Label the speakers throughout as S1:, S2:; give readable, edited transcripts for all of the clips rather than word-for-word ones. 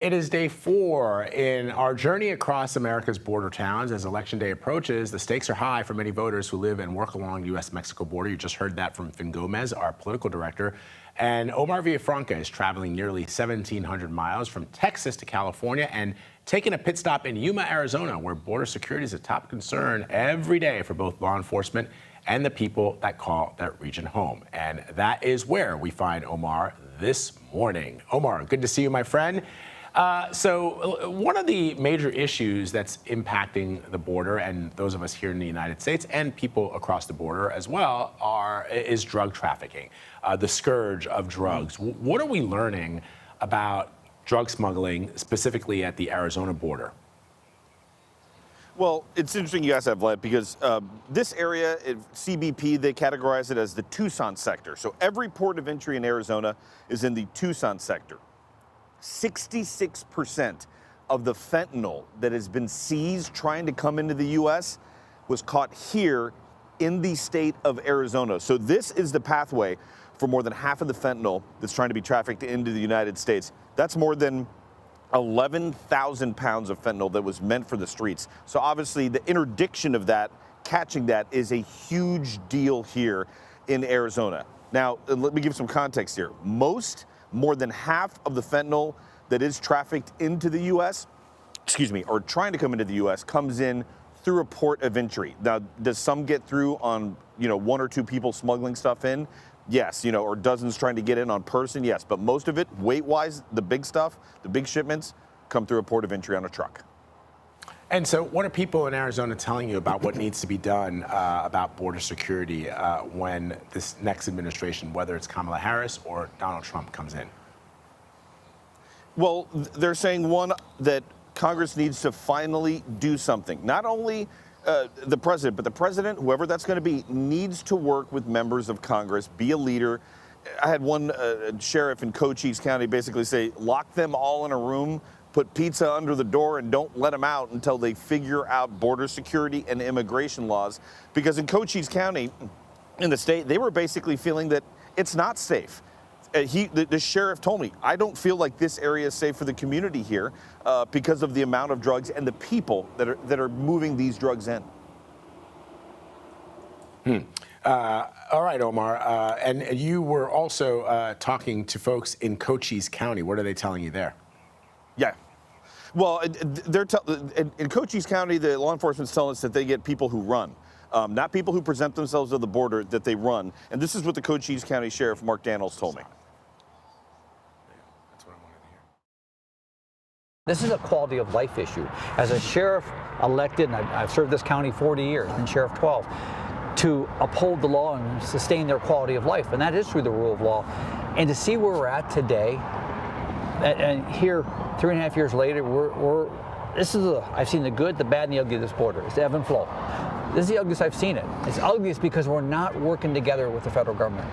S1: It is day 4 in our journey across America's border towns. As Election Day approaches, the stakes are high for many voters who live and work along the U.S. Mexico border. You just heard that from Fin Gomez, our political director. And Omar Villafranca is traveling nearly 1,700 miles from Texas to California and taking a pit stop in Yuma, Arizona, where border security is a top concern every day for both law enforcement and the people that call that region home. And that is where we find Omar this morning. Omar, good to see you, my friend. So one of the major issues that's impacting the border and those of us here in the United States and people across the border as well is drug trafficking, the scourge of drugs. What are we learning about drug smuggling, specifically at the Arizona border?
S2: Well, it's interesting you asked that, Vlad, because this area, CBP, they categorize it as the Tucson sector. So every port of entry in Arizona is in the Tucson sector. 66% of the fentanyl that has been seized trying to come into the U.S. was caught here in the state of Arizona. So this is the pathway for more than half of the fentanyl that's trying to be trafficked into the United States. That's more than 11,000 pounds of fentanyl that was meant for the streets. So obviously the interdiction of that, catching that, is a huge deal here in Arizona. Now, let me give some context here. More than half of the fentanyl that is trafficked into the U.S., or trying to come into the U.S., comes in through a port of entry. Now, does some get through on, one or two people smuggling stuff in? Yes, or dozens trying to get in on person? Yes, but most of it, weight-wise, the big stuff, the big shipments, come through a port of entry on a truck.
S1: And so what are people in Arizona telling you about what needs to be done about border security when this next administration, whether it's Kamala Harris or Donald Trump, comes in?
S2: Well, they're saying, one, that Congress needs to finally do something. Not only the president, but the president, whoever that's going to be, needs to work with members of Congress, be a leader. I had one sheriff in Cochise County basically say, lock them all in a room, put pizza under the door, and don't let them out until they figure out border security and immigration laws. Because in Cochise County, in the state, they were basically feeling that it's not safe. The sheriff told me, I don't feel like this area is safe for the community here because of the amount of drugs and the people that are moving these drugs in.
S1: All right, Omar. And you were also talking to folks in Cochise County. What are they telling you there?
S2: Yeah. Well, in Cochise County, the law enforcement's telling us that they get people who run, not people who present themselves at the border, that they run. And this is what the Cochise County Sheriff, Mark Daniels, told me.
S1: That's what I wanted to hear.
S3: This is a quality of life issue. As a sheriff elected, and I've served this county 40 years, been sheriff 12, to uphold the law and sustain their quality of life, and that is through the rule of law. And to see where we're at today, and here, 3.5 years later, I've seen the good, the bad, and the ugly of this border. It's the ebb and flow. This is the ugliest I've seen it. It's ugliest because we're not working together with the federal government.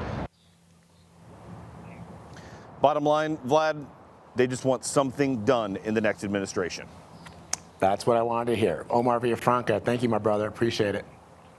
S2: Bottom line, Vlad, they just want something done in the next administration.
S1: That's what I wanted to hear. Omar Villafranca, thank you, my brother. Appreciate it.